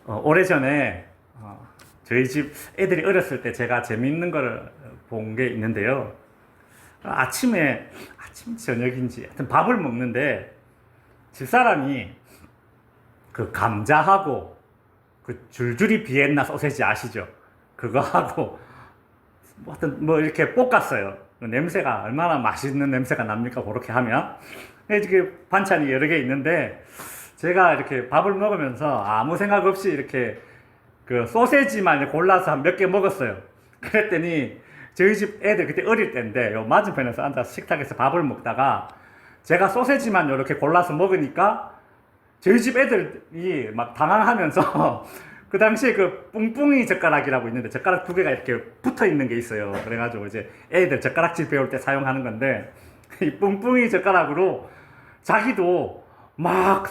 오래전에 저희 집 애들이 어렸을 때 제가 재밌는 걸 본 게 있는데요. 아침 저녁인지 하여튼 밥을 먹는데 집사람이 그 감자하고 그 줄줄이 비엔나 소세지 아시죠? 그거 하고 하여튼 뭐 이렇게 볶았어요. 그 냄새가 얼마나 맛있는 냄새가 납니까? 그렇게 하면. 이렇게 반찬이 여러 개 있는데 제가 이렇게 밥을 먹으면서 아무 생각 없이 이렇게 그 소세지만 골라서 한 몇 개 먹었어요. 그랬더니 저희 집 애들 그때 어릴 때인데 요 맞은편에서 앉아서 식탁에서 밥을 먹다가 제가 소세지만 이렇게 골라서 먹으니까 저희 집 애들이 막 당황하면서 그 당시에 그 뿡뿡이 젓가락이라고 있는데 젓가락 두 개가 이렇게 붙어 있는 게 있어요. 그래가지고 이제 애들 젓가락질 배울 때 사용하는 건데 이 뿡뿡이 젓가락으로 자기도 막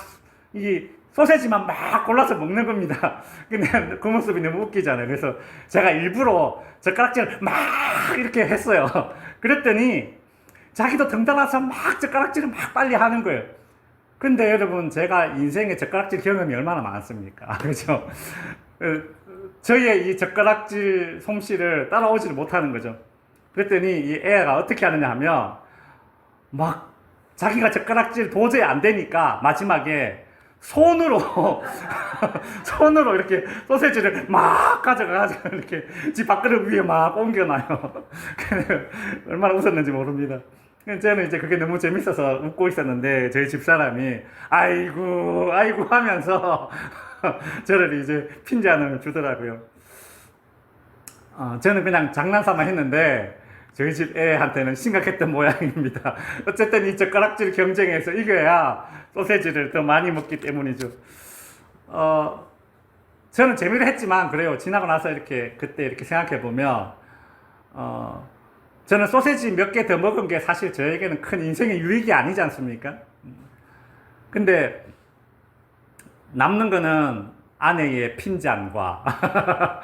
이 소세지만 막 골라서 먹는 겁니다. 근데 그 모습이 너무 웃기잖아요. 그래서 제가 일부러 젓가락질을 막 이렇게 했어요. 그랬더니 자기도 덩달아서 막 젓가락질을 막 빨리 하는 거예요. 근데 여러분, 제가 인생에 젓가락질 경험이 얼마나 많습니까? 그죠? 저희의 이 젓가락질 솜씨를 따라오지를 못하는 거죠. 그랬더니 이 애가 어떻게 하느냐 하면 막 자기가 젓가락질 도저히 안 되니까 마지막에 손으로 손으로 이렇게 소세지를 막 가져가가지고 이렇게 집 밥그릇 위에 막 옮겨놔요. 얼마나 웃었는지 모릅니다. 저는 이제 그게 너무 재밌어서 웃고 있었는데 저희 집사람이 아이고 아이고 하면서 저를 이제 핀잔을 주더라고요. 저는 그냥 장난삼아 했는데 저희 집 애한테는 심각했던 모양입니다. 어쨌든 이 젓가락질 경쟁에서 이겨야 소세지를 더 많이 먹기 때문이죠. 저는 재미를 했지만 그래요. 지나고 나서 이렇게 그때 이렇게 생각해 보면 저는 소세지 몇 개 더 먹은 게 사실 저에게는 큰 인생의 유익이 아니지 않습니까? 근데 남는 거는 아내의 핀잔과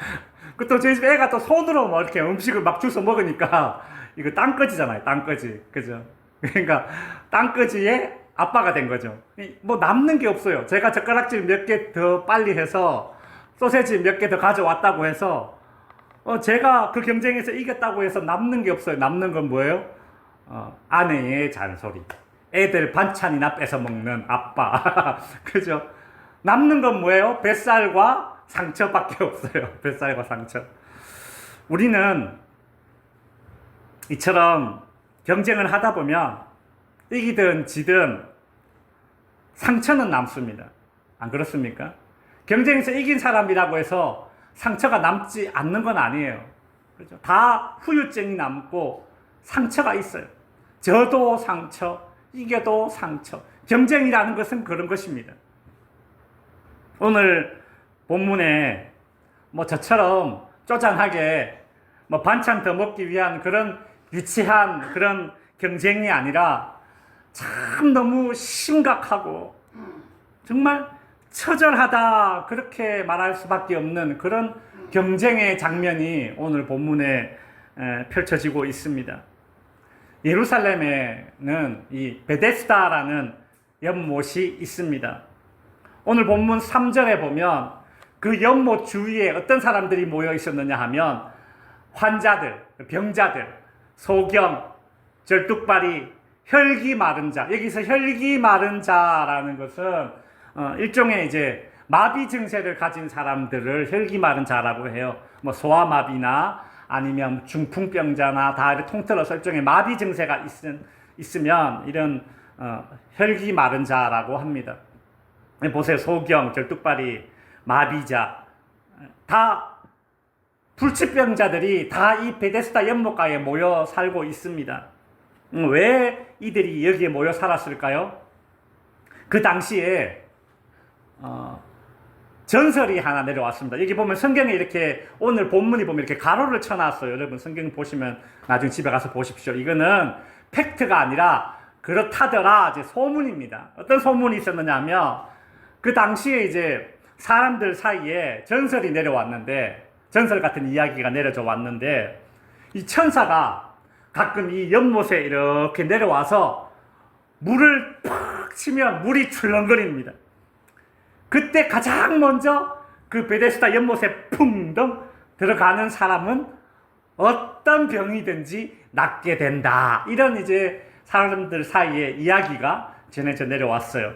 또 저희 집 애가 또 손으로 뭐 이렇게 음식을 막 주워 먹으니까 이거 땅거지잖아요. 땅거지. 그죠? 그러니까 땅거지의 아빠가 된 거죠. 뭐 남는 게 없어요. 제가 젓가락질 몇 개 더 빨리 해서 소세지 몇 개 더 가져왔다고 해서 제가 그 경쟁에서 이겼다고 해서 남는 게 없어요. 남는 건 뭐예요? 아내의 잔소리. 애들 반찬이나 뺏어 먹는 아빠. 그죠? 남는 건 뭐예요? 뱃살과 상처밖에 없어요. 뱃살과 상처. 우리는 이처럼 경쟁을 하다 보면 이기든 지든 상처는 남습니다. 안 그렇습니까? 경쟁에서 이긴 사람이라고 해서 상처가 남지 않는 건 아니에요. 그렇죠? 다 후유증이 남고 상처가 있어요. 져도 상처, 이겨도 상처. 경쟁이라는 것은 그런 것입니다. 오늘 본문에 뭐 저처럼 쪼잔하게 뭐 반찬 더 먹기 위한 그런 유치한 그런 경쟁이 아니라 참 너무 심각하고 정말 처절하다 그렇게 말할 수밖에 없는 그런 경쟁의 장면이 오늘 본문에 펼쳐지고 있습니다. 예루살렘에는 이 베데스다라는 연못이 있습니다. 오늘 본문 3절에 보면 그 연못 주위에 어떤 사람들이 모여 있었느냐 하면 환자들, 병자들, 소경, 절뚝발이, 혈기 마른 자. 여기서 혈기 마른 자라는 것은 일종의 이제 마비 증세를 가진 사람들을 혈기 마른 자라고 해요. 뭐 소아마비나 아니면 중풍병자나 다 이렇게 통틀어서 일종의 마비 증세가 있으면 이런 혈기 마른 자라고 합니다. 보세요. 소경, 절뚝발이, 마비자, 다 불치병자들이 다 이 베데스다 연못가에 모여 살고 있습니다. 왜 이들이 여기에 모여 살았을까요? 그 당시에 전설이 하나 내려왔습니다. 여기 보면 성경에 이렇게 오늘 본문이 보면 이렇게 가로를 쳐놨어요. 여러분 성경 보시면 나중에 집에 가서 보십시오. 이거는 팩트가 아니라 그렇다더라 이제 소문입니다. 어떤 소문이 있었느냐 하면 그 당시에 이제 사람들 사이에 전설이 내려왔는데 전설 같은 이야기가 내려져 왔는데 이 천사가 가끔 이 연못에 이렇게 내려와서 물을 팍 치면 물이 출렁거립니다. 그때 가장 먼저 그 베데스다 연못에 풍덩 들어가는 사람은 어떤 병이든지 낫게 된다. 이런 이제 사람들 사이에 이야기가 전해져 내려왔어요.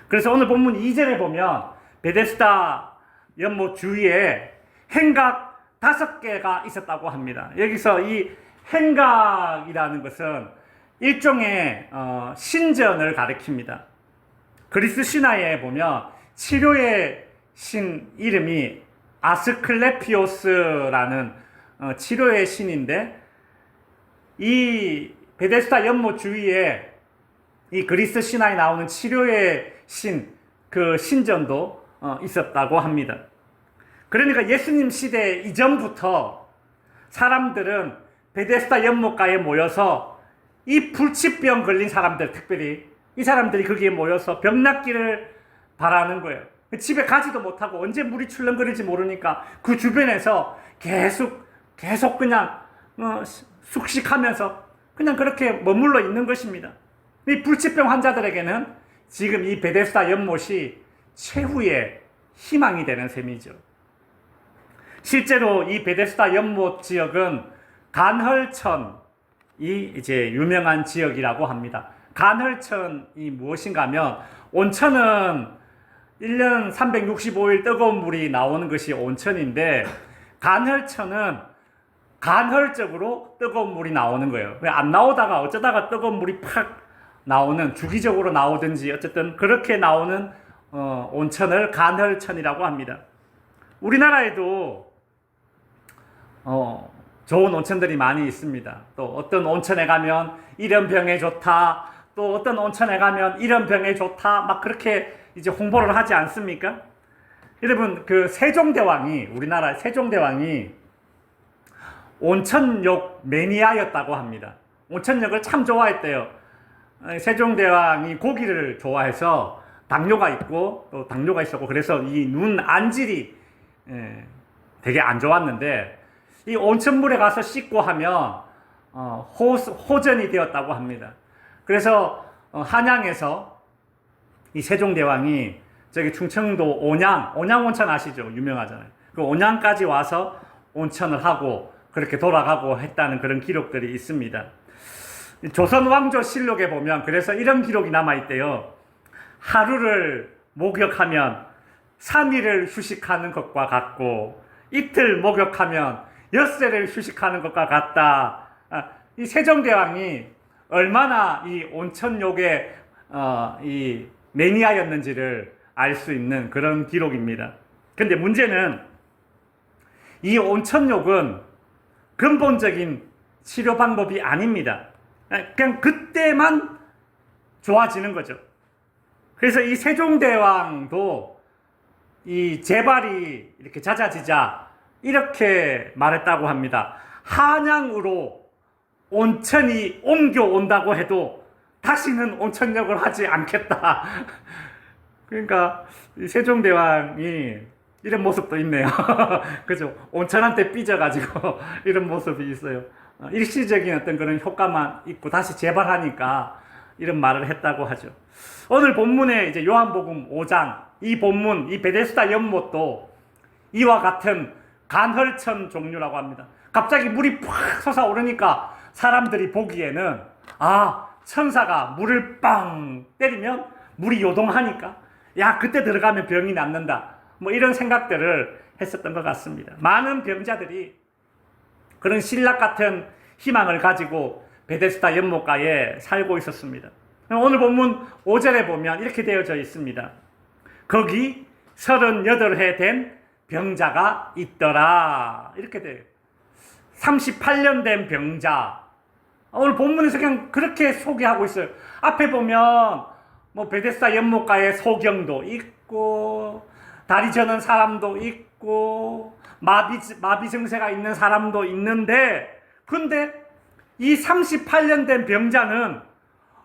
그래서 오늘 본문 2절에 보면 베데스다 연못 주위에 행각 5개가 있었다고 합니다. 여기서 이 행각이라는 것은 일종의 신전을 가리킵니다. 그리스 신화에 보면 치료의 신 이름이 아스클레피오스라는 치료의 신인데, 이 베데스다 연못 주위에 이 그리스 신화에 나오는 치료의 신, 그 신전도 있었다고 합니다. 그러니까 예수님 시대 이전부터 사람들은 베데스다 연못가에 모여서 이 불치병 걸린 사람들, 특별히 이 사람들이 거기에 모여서 병 낫기를 바라는 거예요. 집에 가지도 못하고 언제 물이 출렁거릴지 모르니까 그 주변에서 계속 그냥 숙식하면서 그냥 그렇게 머물러 있는 것입니다. 이 불치병 환자들에게는 지금 이 베데스다 연못이 최후의 희망이 되는 셈이죠. 실제로 이 베데스다 연못 지역은 간헐천이 이제 유명한 지역이라고 합니다. 간헐천이 무엇인가 하면, 온천은 1년 365일 뜨거운 물이 나오는 것이 온천인데, 간헐천은 간헐적으로 뜨거운 물이 나오는 거예요. 안 나오다가 어쩌다가 뜨거운 물이 팍 나오는, 주기적으로 나오든지 어쨌든 그렇게 나오는 온천을 간헐천이라고 합니다. 우리나라에도 좋은 온천들이 많이 있습니다. 또 어떤 온천에 가면 이런 병에 좋다, 또 어떤 온천에 가면 이런 병에 좋다, 막 그렇게 이제 홍보를 하지 않습니까? 여러분, 그 세종대왕이, 우리나라 세종대왕이 온천욕 매니아였다고 합니다. 온천욕을 참 좋아했대요. 세종대왕이 고기를 좋아해서 당뇨가 있었고, 그래서 이 눈 안질이 되게 안 좋았는데, 이 온천물에 가서 씻고 하면 호전이 되었다고 합니다. 그래서 한양에서 이 세종대왕이 저기 충청도 온양 온천 아시죠? 유명하잖아요. 그 온양까지 와서 온천을 하고 그렇게 돌아가고 했다는 그런 기록들이 있습니다. 조선왕조실록에 보면 그래서 이런 기록이 남아있대요. 하루를 목욕하면 3일을 휴식하는 것과 같고, 이틀 목욕하면 엿새를 휴식하는 것과 같다. 이 세종대왕이 얼마나 이 온천욕의 이 매니아였는지를 알 수 있는 그런 기록입니다. 근데 문제는 이 온천욕은 근본적인 치료 방법이 아닙니다. 그냥 그때만 좋아지는 거죠. 그래서 이 세종대왕도 이 재발이 이렇게 잦아지자 이렇게 말했다고 합니다. 한양으로 온천이 옮겨온다고 해도 다시는 온천욕을 하지 않겠다. 그러니까 세종대왕이 이런 모습도 있네요. 그죠? 온천한테 삐져가지고 이런 모습이 있어요. 일시적인 어떤 그런 효과만 있고 다시 재발하니까 이런 말을 했다고 하죠. 오늘 본문에 이제 요한복음 5장, 이 본문, 이 베데스다 연못도 이와 같은 간헐천 종류라고 합니다. 갑자기 물이 팍 솟아오르니까 사람들이 보기에는, 천사가 물을 빵 때리면 물이 요동하니까, 그때 들어가면 병이 낫는다, 뭐 이런 생각들을 했었던 것 같습니다. 많은 병자들이 그런 신락 같은 희망을 가지고 베데스다 연못가에 살고 있었습니다. 오늘 본문 5절에 보면 이렇게 되어져 있습니다. 거기 38해 된 병자가 있더라. 이렇게 돼요. 38년 된 병자. 오늘 본문에서 그냥 그렇게 소개하고 있어요. 앞에 보면 뭐 베데스다 연못가에 소경도 있고, 다리 저는 사람도 있고, 마비 증세가 있는 사람도 있는데, 근데 이 38년 된 병자는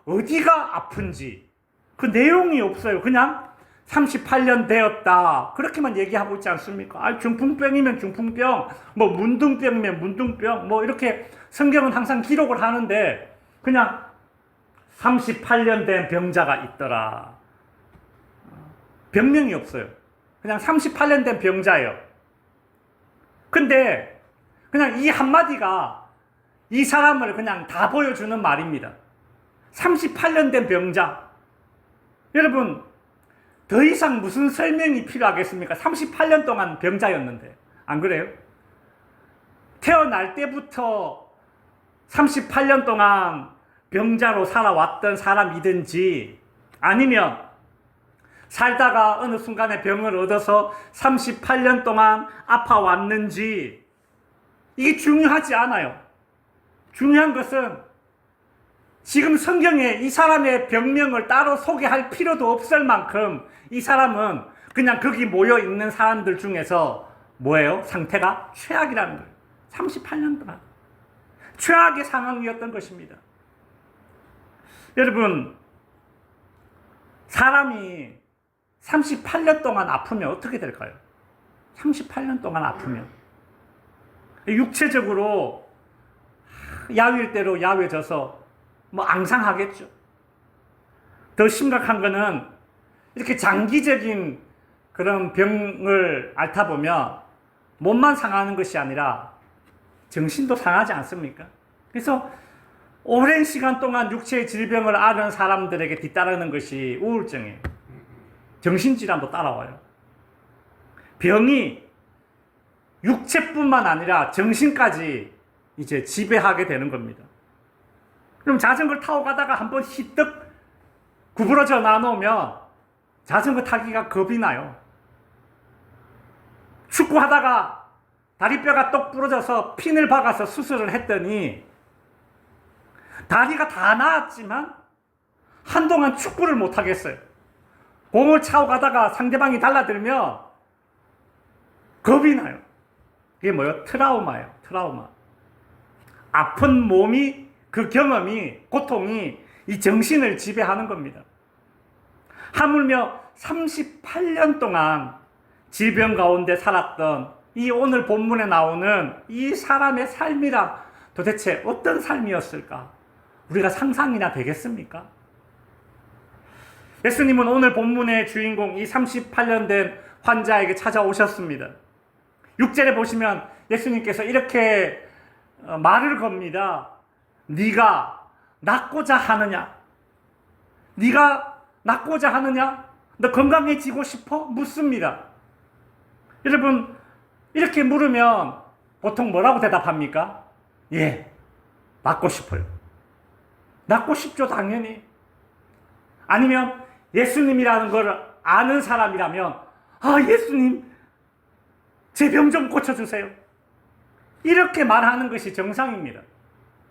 어디가 아픈지 그 내용이 없어요. 그냥 38년 되었다, 그렇게만 얘기하고 있지 않습니까? 중풍병이면 중풍병, 뭐 문둥병이면 문둥병, 뭐 이렇게 성경은 항상 기록을 하는데, 그냥 38년 된 병자가 있더라. 병명이 없어요. 그냥 38년 된 병자예요. 근데 그냥 이 한마디가 이 사람을 그냥 다 보여주는 말입니다. 38년 된 병자. 여러분, 더 이상 무슨 설명이 필요하겠습니까? 38년 동안 병자였는데. 안 그래요? 태어날 때부터 38년 동안 병자로 살아왔던 사람이든지 아니면 살다가 어느 순간에 병을 얻어서 38년 동안 아파왔는지 이게 중요하지 않아요. 중요한 것은 지금 성경에 이 사람의 병명을 따로 소개할 필요도 없을 만큼 이 사람은 그냥 거기 모여 있는 사람들 중에서 뭐예요? 상태가 최악이라는 거예요. 38년 동안 최악의 상황이었던 것입니다. 여러분, 사람이 38년 동안 아프면 어떻게 될까요? 38년 동안 아프면 육체적으로 야위일 대로 야위져서 뭐 앙상하겠죠. 더 심각한 거는 이렇게 장기적인 그런 병을 앓다 보면 몸만 상하는 것이 아니라 정신도 상하지 않습니까? 그래서 오랜 시간 동안 육체의 질병을 앓은 사람들에게 뒤따르는 것이 우울증이에요. 정신질환도 따라와요. 병이 육체뿐만 아니라 정신까지 이제 지배하게 되는 겁니다. 그럼 자전거를 타고 가다가 한번 희뜩 구부러져 나놓으면 자전거 타기가 겁이 나요. 축구하다가 다리뼈가 똑 부러져서 핀을 박아서 수술을 했더니 다리가 다 나았지만 한동안 축구를 못 하겠어요. 공을 차고 가다가 상대방이 달라들면 겁이 나요. 이게 뭐예요? 트라우마예요. 트라우마. 아픈 몸이, 그 경험이, 고통이 이 정신을 지배하는 겁니다. 하물며 38년 동안 질병 가운데 살았던 이 오늘 본문에 나오는 이 사람의 삶이란 도대체 어떤 삶이었을까? 우리가 상상이나 되겠습니까? 예수님은 오늘 본문의 주인공 이 38년 된 환자에게 찾아오셨습니다. 6절에 보시면 예수님께서 이렇게 말을 겁니다. 네가 낫고자 하느냐? 네가 낫고자 하느냐? 너 건강해지고 싶어? 묻습니다. 여러분, 이렇게 물으면 보통 뭐라고 대답합니까? 예, 낫고 싶어요. 낫고 싶죠, 당연히. 아니면 예수님이라는 걸 아는 사람이라면 아, 예수님, 제 병 좀 고쳐주세요. 이렇게 말하는 것이 정상입니다.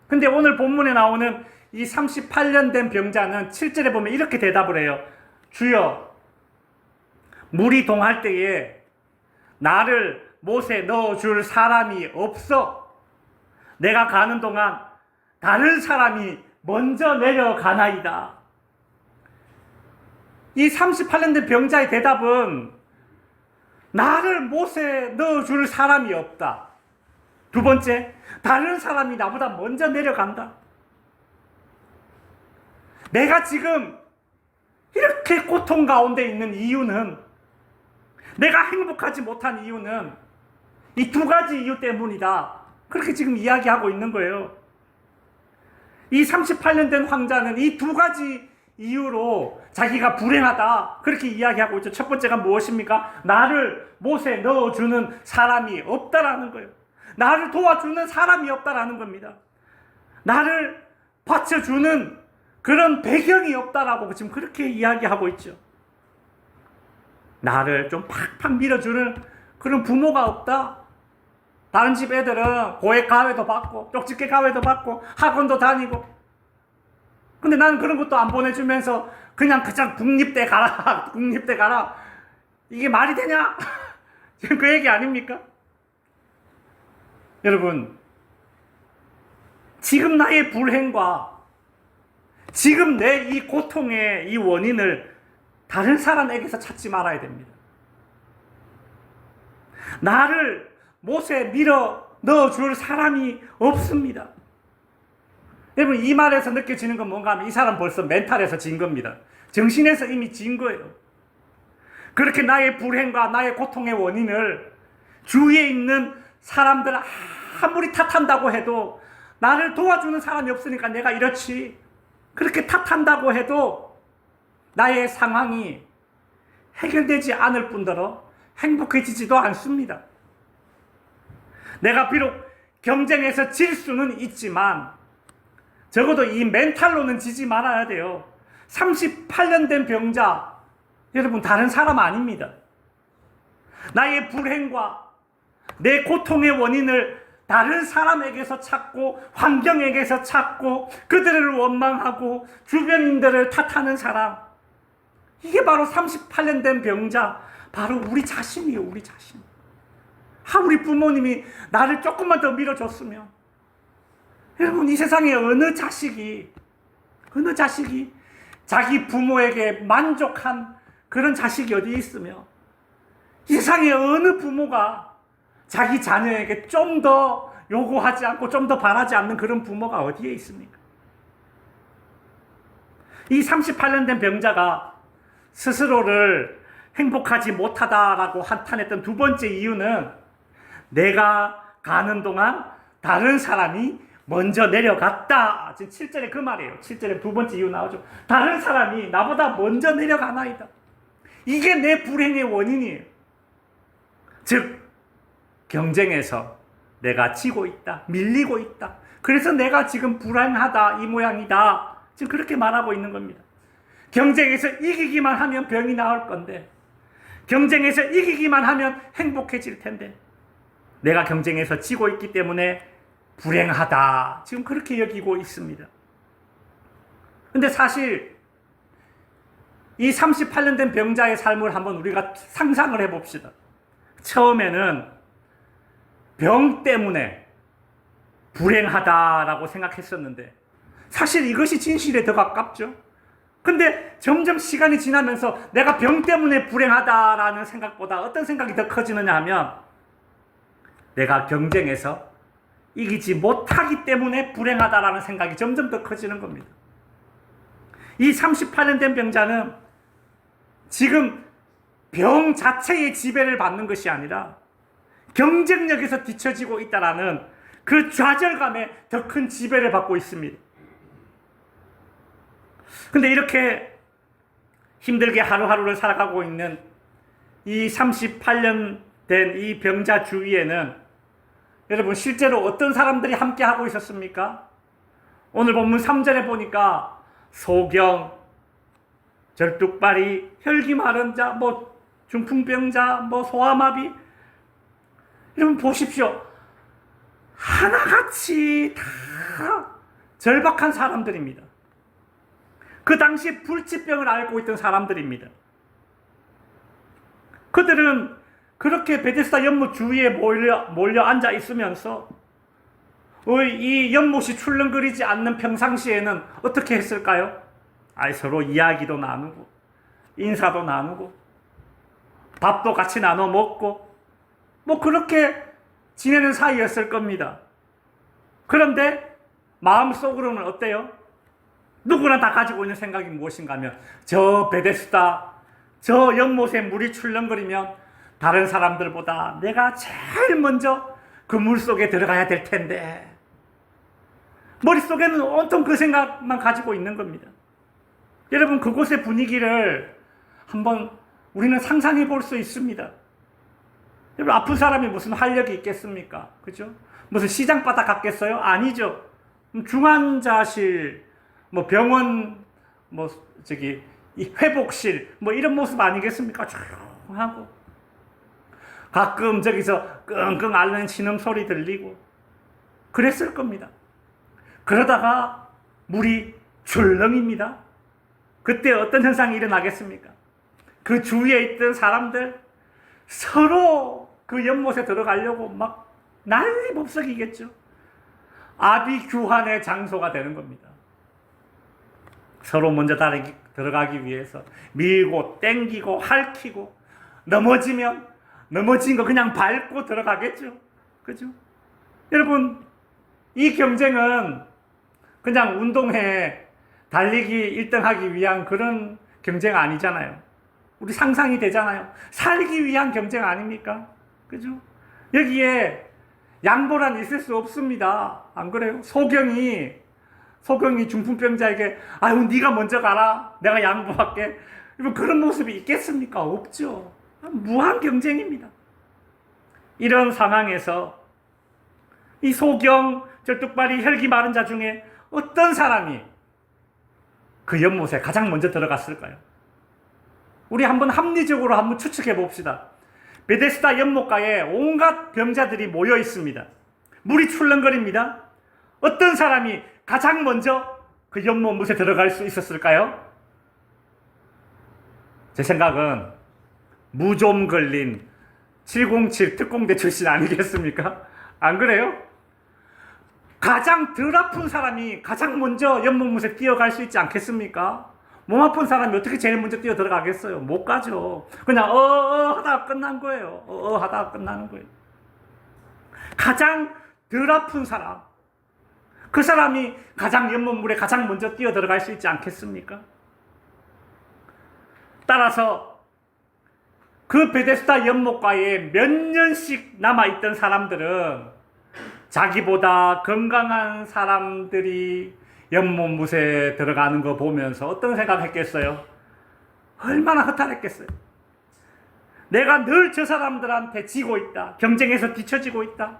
근데 오늘 본문에 나오는 이 38년 된 병자는 7절에 보면 이렇게 대답을 해요. 주여, 물이 동할 때에 나를 못에 넣어줄 사람이 없어. 내가 가는 동안 다른 사람이 먼저 내려가나이다. 이 38년 된 병자의 대답은 나를 못에 넣어줄 사람이 없다. 두 번째, 다른 사람이 나보다 먼저 내려간다. 내가 지금 이렇게 고통 가운데 있는 이유는, 내가 행복하지 못한 이유는 이 두 가지 이유 때문이다. 그렇게 지금 이야기하고 있는 거예요. 이 38년 된 황자는 이 두 가지 이유로 자기가 불행하다, 그렇게 이야기하고 있죠. 첫 번째가 무엇입니까? 나를 못에 넣어주는 사람이 없다라는 거예요. 나를 도와주는 사람이 없다라는 겁니다. 나를 받쳐주는 그런 배경이 없다라고 지금 그렇게 이야기하고 있죠. 나를 좀 팍팍 밀어주는 그런 부모가 없다. 다른 집 애들은 고액 가회도 받고 쪽집게 가회도 받고 학원도 다니고, 근데 나는 그런 것도 안 보내주면서 그냥 국립대 가라 국립대 가라, 이게 말이 되냐? 지금 그 얘기 아닙니까? 여러분, 지금 나의 불행과 지금 내 이 고통의 이 원인을 다른 사람에게서 찾지 말아야 됩니다. 나를 못에 밀어 넣어줄 사람이 없습니다. 여러분, 이 말에서 느껴지는 건 뭔가 하면 이 사람 벌써 멘탈에서 진 겁니다. 정신에서 이미 진 거예요. 그렇게 나의 불행과 나의 고통의 원인을 주위에 있는 사람들 아무리 탓한다고 해도 나를 도와주는 사람이 없으니까 내가 이렇지. 그렇게 탓한다고 해도 나의 상황이 해결되지 않을 뿐더러 행복해지지도 않습니다. 내가 비록 경쟁에서 질 수는 있지만 적어도 이 멘탈로는 지지 말아야 돼요. 38년 된 병자, 여러분 다른 사람 아닙니다. 나의 불행과 내 고통의 원인을 다른 사람에게서 찾고 환경에게서 찾고 그들을 원망하고 주변인들을 탓하는 사람, 이게 바로 38년 된 병자, 바로 우리 자신이에요. 우리 자신. 우리 부모님이 나를 조금만 더 밀어줬으면, 여러분 이 세상에 어느 자식이 자기 부모에게 만족한 그런 자식이 어디 있으며, 이 세상에 어느 부모가 자기 자녀에게 좀 더 요구하지 않고 좀 더 바라지 않는 그런 부모가 어디에 있습니까? 이 38년 된 병자가 스스로를 행복하지 못하다라고 한탄했던 두 번째 이유는 내가 가는 동안 다른 사람이 먼저 내려갔다. 지금 7절에 그 말이에요. 7절에 두 번째 이유 나오죠. 다른 사람이 나보다 먼저 내려가나이다. 이게 내 불행의 원인이에요. 즉 경쟁에서 내가 지고 있다. 밀리고 있다. 그래서 내가 지금 불행하다. 이 모양이다. 지금 그렇게 말하고 있는 겁니다. 경쟁에서 이기기만 하면 병이 나을 건데, 경쟁에서 이기기만 하면 행복해질 텐데, 내가 경쟁에서 지고 있기 때문에 불행하다. 지금 그렇게 여기고 있습니다. 근데 사실 이 38년 된 병자의 삶을 한번 우리가 상상을 해봅시다. 처음에는 병 때문에 불행하다라고 생각했었는데 사실 이것이 진실에 더 가깝죠. 근데 점점 시간이 지나면서 내가 병 때문에 불행하다라는 생각보다 어떤 생각이 더 커지느냐 하면 내가 경쟁에서 이기지 못하기 때문에 불행하다라는 생각이 점점 더 커지는 겁니다. 이 38년 된 병자는 지금 병 자체의 지배를 받는 것이 아니라 경쟁력에서 뒤처지고 있다라는 그 좌절감에 더 큰 지배를 받고 있습니다. 근데 이렇게 힘들게 하루하루를 살아가고 있는 이 38년 된 이 병자 주위에는 여러분 실제로 어떤 사람들이 함께 하고 있었습니까? 오늘 본문 3절에 보니까 소경, 절뚝발이, 혈기 마른 자, 중풍병자, 소아마비, 여러분 보십시오. 하나같이 다 절박한 사람들입니다. 그 당시 불치병을 앓고 있던 사람들입니다. 그들은 그렇게 베데스다 연못 주위에 몰려 앉아 있으면서 이 연못이 출렁거리지 않는 평상시에는 어떻게 했을까요? 서로 이야기도 나누고 인사도 나누고 밥도 같이 나눠 먹고 그렇게 지내는 사이였을 겁니다. 그런데 마음속으로는 어때요? 누구나 다 가지고 있는 생각이 무엇인가 하면 저 베데스다, 저 연못에 물이 출렁거리면 다른 사람들보다 내가 제일 먼저 그 물속에 들어가야 될 텐데, 머릿속에는 온통 그 생각만 가지고 있는 겁니다. 여러분 그곳의 분위기를 한번 우리는 상상해 볼 수 있습니다. 여러분 아픈 사람이 무슨 활력이 있겠습니까? 그죠? 무슨 시장바닥 같겠어요? 아니죠. 중환자실, 병원, 이 회복실, 이런 모습 아니겠습니까? 조용하고. 가끔 저기서 끙끙 앓는 신음소리 들리고. 그랬을 겁니다. 그러다가 물이 출렁입니다. 그때 어떤 현상이 일어나겠습니까? 그 주위에 있던 사람들 서로 그 연못에 들어가려고 막 난리법석이겠죠. 아비규환의 장소가 되는 겁니다. 서로 먼저 들어가기 위해서 밀고 땡기고 핥히고 넘어진 거 그냥 밟고 들어가겠죠. 그죠? 여러분 이 경쟁은 그냥 운동회 달리기 1등 하기 위한 그런 경쟁 아니잖아요. 우리 상상이 되잖아요. 살기 위한 경쟁 아닙니까? 그죠? 여기에 양보란 있을 수 없습니다. 안 그래요? 소경이 중풍병자에게 아유 네가 먼저 가라. 내가 양보할게. 그런 모습이 있겠습니까? 없죠. 무한 경쟁입니다. 이런 상황에서 이 소경, 절뚝발이, 혈기 마른 자 중에 어떤 사람이 그 연못에 가장 먼저 들어갔을까요? 우리 한번 합리적으로 한번 추측해 봅시다. 베데스다 연못가에 온갖 병자들이 모여 있습니다. 물이 출렁거립니다. 어떤 사람이 가장 먼저 그 연못에 들어갈 수 있었을까요? 제 생각은 무 좀 걸린 707 특공대 출신 아니겠습니까? 안 그래요? 가장 덜 아픈 사람이 가장 먼저 연못에 뛰어갈 수 있지 않겠습니까? 몸 아픈 사람이 어떻게 제일 먼저 뛰어 들어가겠어요? 못 가죠. 그냥 하다가 끝난 거예요. 하다가 끝나는 거예요. 가장 덜 아픈 사람, 그 사람이 가장 연못물에 가장 먼저 뛰어 들어갈 수 있지 않겠습니까? 따라서 그 베데스다 연못가에 몇 년씩 남아있던 사람들은 자기보다 건강한 사람들이 연못물에 들어가는 거 보면서 어떤 생각했겠어요? 얼마나 허탈했겠어요? 내가 늘 저 사람들한테 지고 있다. 경쟁에서 뒤처지고 있다.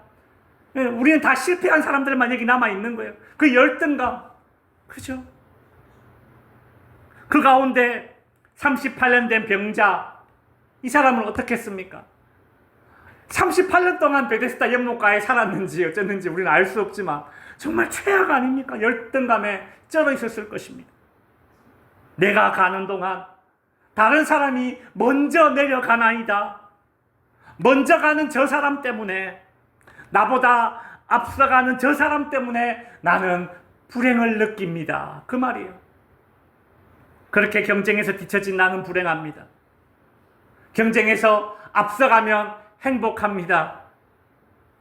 우리는 다 실패한 사람들만 여기 남아있는 거예요. 그 열등감. 그죠? 그 가운데 38년 된 병자, 이 사람은 어떻게 했습니까? 38년 동안 베데스다 연못가에 살았는지 어쨌는지 우리는 알 수 없지만 정말 최악 아닙니까? 열등감에 쩔어 있었을 것입니다. 내가 가는 동안 다른 사람이 먼저 내려가나이다. 먼저 가는 저 사람 때문에, 나보다 앞서가는 저 사람 때문에 나는 불행을 느낍니다. 그 말이에요. 그렇게 경쟁에서 뒤처진 나는 불행합니다. 경쟁에서 앞서가면 행복합니다.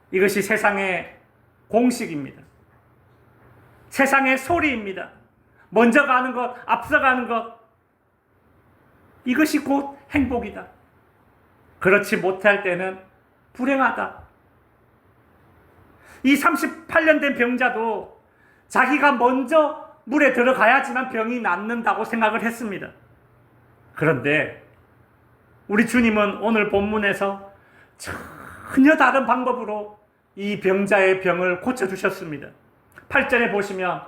이것이 세상의 공식입니다. 세상의 소리입니다. 먼저 가는 것, 앞서가는 것, 이것이 곧 행복이다. 그렇지 못할 때는 불행하다. 이 38년 된 병자도 자기가 먼저 물에 들어가야지만 병이 낫는다고 생각을 했습니다. 그런데 우리 주님은 오늘 본문에서 전혀 다른 방법으로 이 병자의 병을 고쳐주셨습니다. 8절에 보시면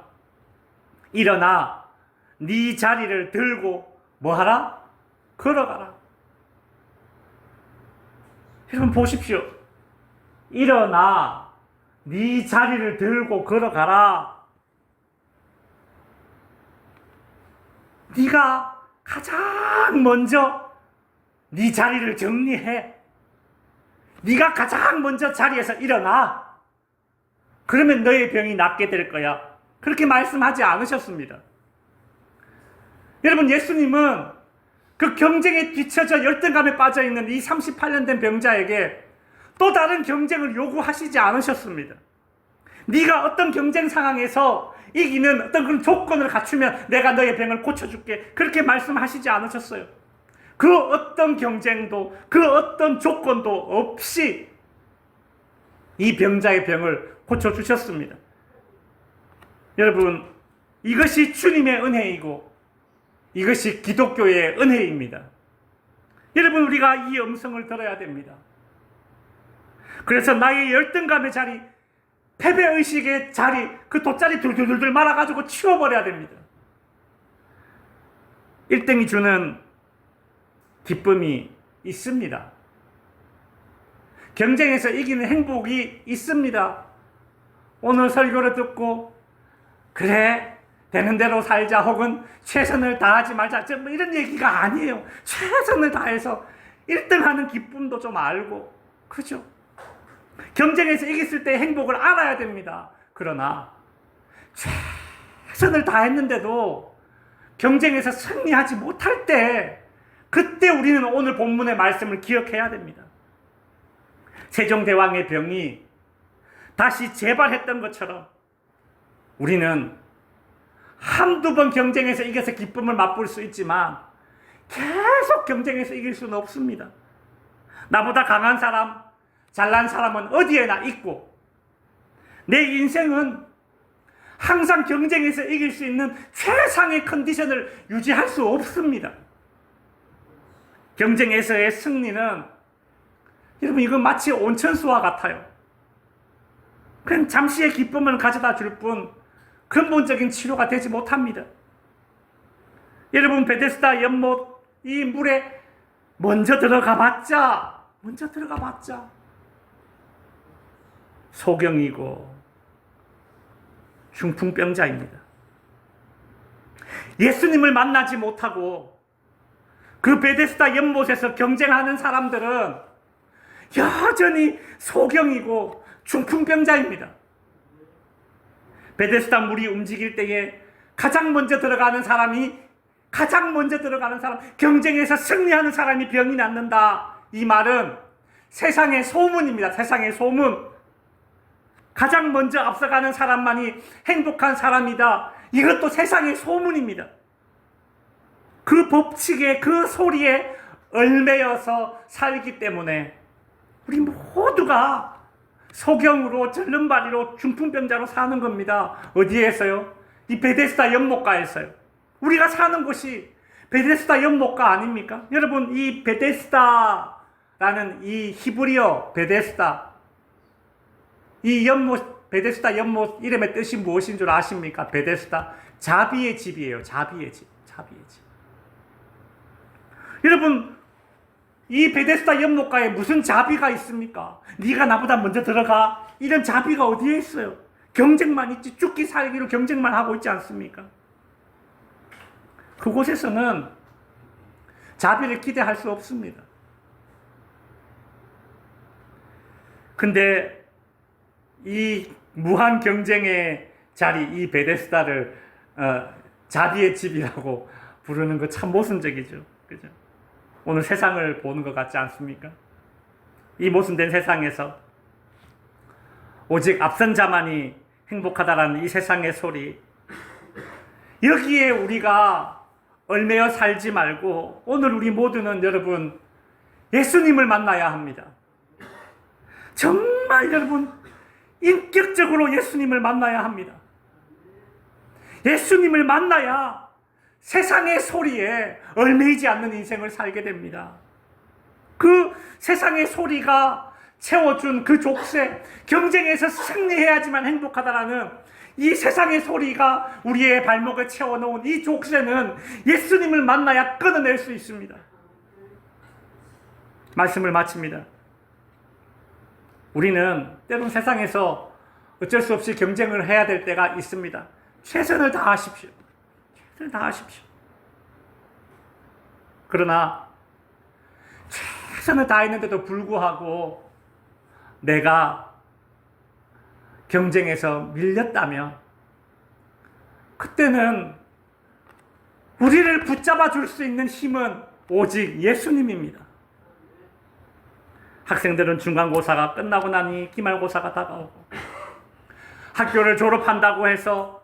일어나 네 자리를 들고 뭐하라? 걸어가라. 여러분 보십시오. 일어나 네 자리를 들고 걸어가라. 네가 가장 먼저 네 자리를 정리해. 네가 가장 먼저 자리에서 일어나. 그러면 너의 병이 낫게 될 거야. 그렇게 말씀하지 않으셨습니다. 여러분, 예수님은 그 경쟁에 뒤처져 열등감에 빠져있는 이 38년 된 병자에게 또 다른 경쟁을 요구하시지 않으셨습니다. 네가 어떤 경쟁 상황에서 이기는 어떤 그런 조건을 갖추면 내가 너의 병을 고쳐줄게. 그렇게 말씀하시지 않으셨어요. 그 어떤 경쟁도, 그 어떤 조건도 없이 이 병자의 병을 고쳐주셨습니다. 여러분, 이것이 주님의 은혜이고 이것이 기독교의 은혜입니다. 여러분, 우리가 이 음성을 들어야 됩니다. 그래서 나의 열등감의 자리, 패배의식의 자리, 그 돗자리 둘둘둘 말아가지고 치워버려야 됩니다. 1등이 주는 기쁨이 있습니다. 경쟁에서 이기는 행복이 있습니다. 오늘 설교를 듣고 그래 되는 대로 살자 혹은 최선을 다하지 말자 뭐 이런 얘기가 아니에요. 최선을 다해서 1등하는 기쁨도 좀 알고, 그죠? 경쟁에서 이겼을 때 행복을 알아야 됩니다. 그러나 최선을 다했는데도 경쟁에서 승리하지 못할 때, 그때 우리는 오늘 본문의 말씀을 기억해야 됩니다. 세종대왕의 병이 다시 재발했던 것처럼 우리는 한두 번 경쟁에서 이겨서 기쁨을 맛볼 수 있지만 계속 경쟁해서 이길 수는 없습니다. 나보다 강한 사람, 잘난 사람은 어디에나 있고 내 인생은 항상 경쟁해서 이길 수 있는 최상의 컨디션을 유지할 수 없습니다. 경쟁에서의 승리는 여러분 이건 마치 온천수와 같아요. 그냥 잠시의 기쁨을 가져다 줄 뿐 근본적인 치료가 되지 못합니다. 여러분 베데스다 연못 이 물에 먼저 들어가 봤자 소경이고 중풍병자입니다. 예수님을 만나지 못하고 그 베데스다 연못에서 경쟁하는 사람들은 여전히 소경이고 중풍병자입니다. 베데스다 물이 움직일 때에 가장 먼저 들어가는 사람, 경쟁에서 승리하는 사람이 병이 낫는다. 이 말은 세상의 소문입니다. 세상의 소문. 가장 먼저 앞서가는 사람만이 행복한 사람이다. 이것도 세상의 소문입니다. 그 법칙에, 그 소리에 얽매여서 살기 때문에 우리 모두가 소경으로, 절름발이로, 중풍병자로 사는 겁니다. 어디에서요? 이 베데스다 연못가에서요. 우리가 사는 곳이 베데스다 연못가 아닙니까? 여러분, 이 베데스다라는 이 히브리어 베데스다, 이 연못, 베데스다 연못 이름의 뜻이 무엇인 줄 아십니까? 베데스다, 자비의 집이에요. 자비의 집. 여러분, 이 베데스다 연못가에 무슨 자비가 있습니까? 네가 나보다 먼저 들어가. 이런 자비가 어디에 있어요? 경쟁만 있지, 죽기 살기로 경쟁만 하고 있지 않습니까? 그곳에서는 자비를 기대할 수 없습니다. 근데 이 무한 경쟁의 자리, 이 베데스다를 자비의 집이라고 부르는 거 참 모순적이죠. 그죠? 오늘 세상을 보는 것 같지 않습니까? 이 모순된 세상에서 오직 앞선 자만이 행복하다라는 이 세상의 소리, 여기에 우리가 얽매여 살지 말고 오늘 우리 모두는 여러분 예수님을 만나야 합니다. 정말 여러분 인격적으로 예수님을 만나야 합니다. 예수님을 만나야 세상의 소리에 얽매이지 않는 인생을 살게 됩니다. 그 세상의 소리가 채워준 그 족쇄, 경쟁에서 승리해야지만 행복하다라는 이 세상의 소리가 우리의 발목을 채워놓은 이 족쇄는 예수님을 만나야 끊어낼 수 있습니다. 말씀을 마칩니다. 우리는 때론 세상에서 어쩔 수 없이 경쟁을 해야 될 때가 있습니다. 최선을 다하십시오. 그러나 최선을 다했는데도 불구하고 내가 경쟁에서 밀렸다면 그때는 우리를 붙잡아 줄 수 있는 힘은 오직 예수님입니다. 학생들은 중간고사가 끝나고 나니 기말고사가 다가오고 학교를 졸업한다고 해서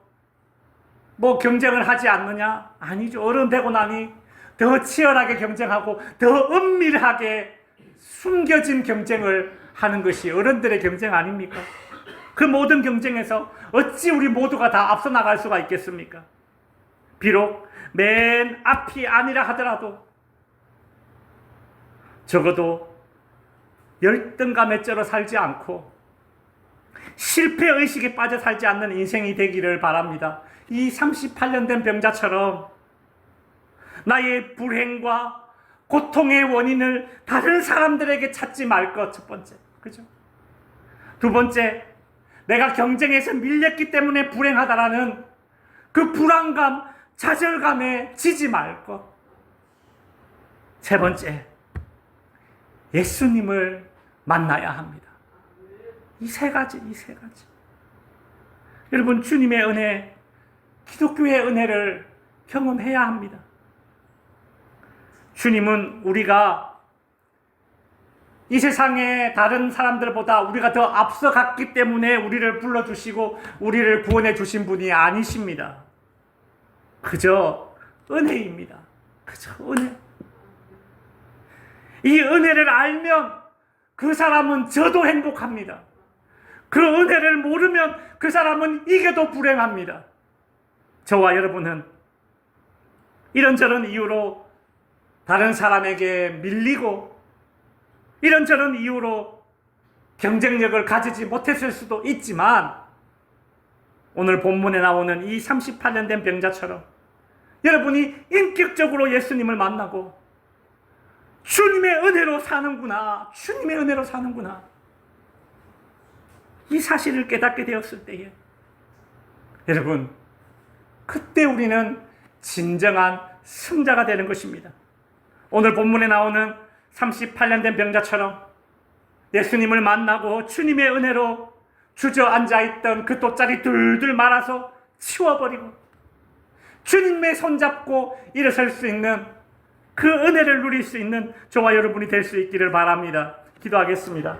뭐 경쟁을 하지 않느냐? 아니죠. 어른 되고 나니 더 치열하게 경쟁하고 더 은밀하게 숨겨진 경쟁을 하는 것이 어른들의 경쟁 아닙니까? 그 모든 경쟁에서 어찌 우리 모두가 다 앞서 나갈 수가 있겠습니까? 비록 맨 앞이 아니라 하더라도 적어도 열등감에 쩔어 살지 않고 실패의식에 빠져 살지 않는 인생이 되기를 바랍니다. 이 38년 된 병자처럼 나의 불행과 고통의 원인을 다른 사람들에게 찾지 말 것, 첫 번째. 그죠? 두 번째, 내가 경쟁에서 밀렸기 때문에 불행하다라는 그 불안감, 좌절감에 지지 말 것. 세 번째, 예수님을 만나야 합니다. 이 세 가지. 여러분, 주님의 은혜, 기독교의 은혜를 경험해야 합니다. 주님은 우리가 이 세상의 다른 사람들보다 우리가 더 앞서갔기 때문에 우리를 불러주시고 우리를 구원해 주신 분이 아니십니다. 그저 은혜입니다. 그저 은혜. 이 은혜를 알면 그 사람은 저도 행복합니다. 그 은혜를 모르면 그 사람은 이게도 불행합니다. 저와 여러분은 이런저런 이유로 다른 사람에게 밀리고 이런저런 이유로 경쟁력을 가지지 못했을 수도 있지만 오늘 본문에 나오는 이 38년 된 병자처럼 여러분이 인격적으로 예수님을 만나고 주님의 은혜로 사는구나, 주님의 은혜로 사는구나, 이 사실을 깨닫게 되었을 때에 여러분, 그때 우리는 진정한 승자가 되는 것입니다. 오늘 본문에 나오는 38년 된 병자처럼 예수님을 만나고 주님의 은혜로 주저앉아 있던 그 돗자리 둘둘 말아서 치워버리고 주님의 손잡고 일어설 수 있는 그 은혜를 누릴 수 있는 저와 여러분이 될 수 있기를 바랍니다. 기도하겠습니다.